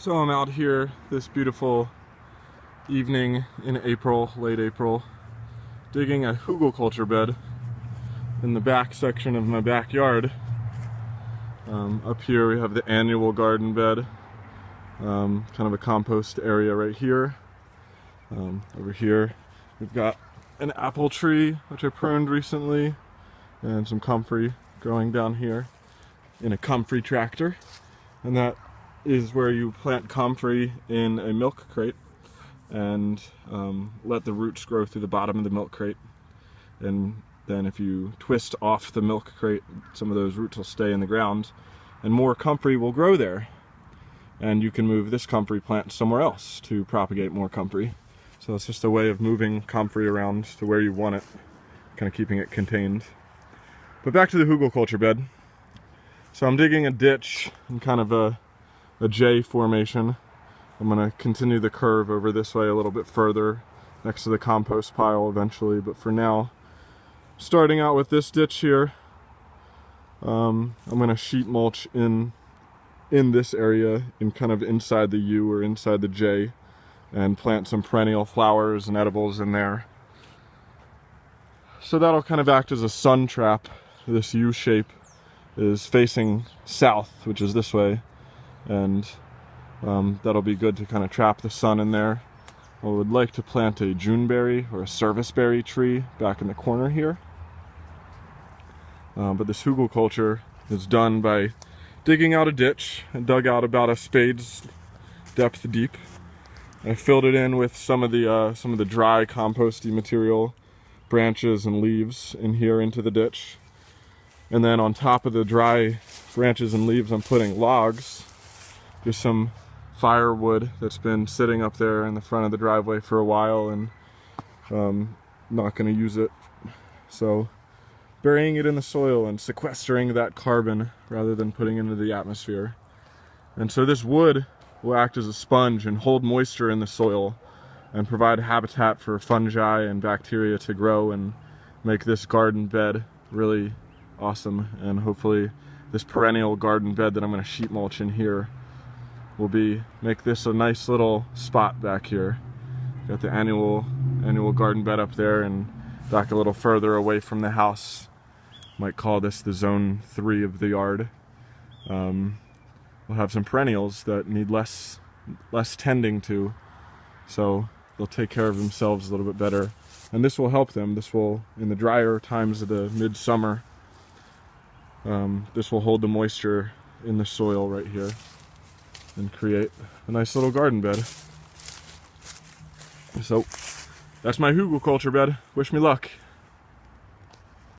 So I'm out here this beautiful evening in April, late April, digging a Hugelkultur bed in the back section of my backyard. Up here we have the annual garden bed, kind of a compost area right here. Over here we've got an apple tree which I pruned recently, and some comfrey growing down here in a comfrey tractor, and that is where you plant comfrey in a milk crate and let the roots grow through the bottom of the milk crate. And then if you twist off the milk crate, some of those roots will stay in the ground and more comfrey will grow there. And you can move this comfrey plant somewhere else to propagate more comfrey. So it's just a way of moving comfrey around to where you want it, kind of keeping it contained. But back to the Hugelkultur bed. So I'm digging a ditch in kind of a J formation. I'm going to continue the curve over this way a little bit further next to the compost pile eventually, but for now, starting out with this ditch here, I'm going to sheet mulch in this area, in kind of inside the U or inside the J, and plant some perennial flowers and edibles in there. So that'll kind of act as a sun trap. This U shape is facing south, which is this way, and that'll be good to kind of trap the sun in there. I would like to plant a Juneberry or a serviceberry tree back in the corner here. But this Hugelkultur is done by digging out a ditch. I dug out about a spade's depth deep. I filled it in with some of the dry composty material, branches and leaves in here into the ditch. And then on top of the dry branches and leaves, I'm putting logs. Just some firewood that's been sitting up there in the front of the driveway for a while, and not going to use it. So burying it in the soil and sequestering that carbon rather than putting it into the atmosphere. And so this wood will act as a sponge and hold moisture in the soil and provide habitat for fungi and bacteria to grow and make this garden bed really awesome. And hopefully this perennial garden bed that I'm going to sheet mulch in here will make this a nice little spot back here. Got the annual garden bed up there, and back a little further away from the house, might call this the zone 3 of the yard. We'll have some perennials that need less tending to, so they'll take care of themselves a little bit better, and this will help them. This will, in the drier times of the midsummer, this will hold the moisture in the soil right here and create a nice little garden bed. So that's my Hugelkultur bed. Wish me luck.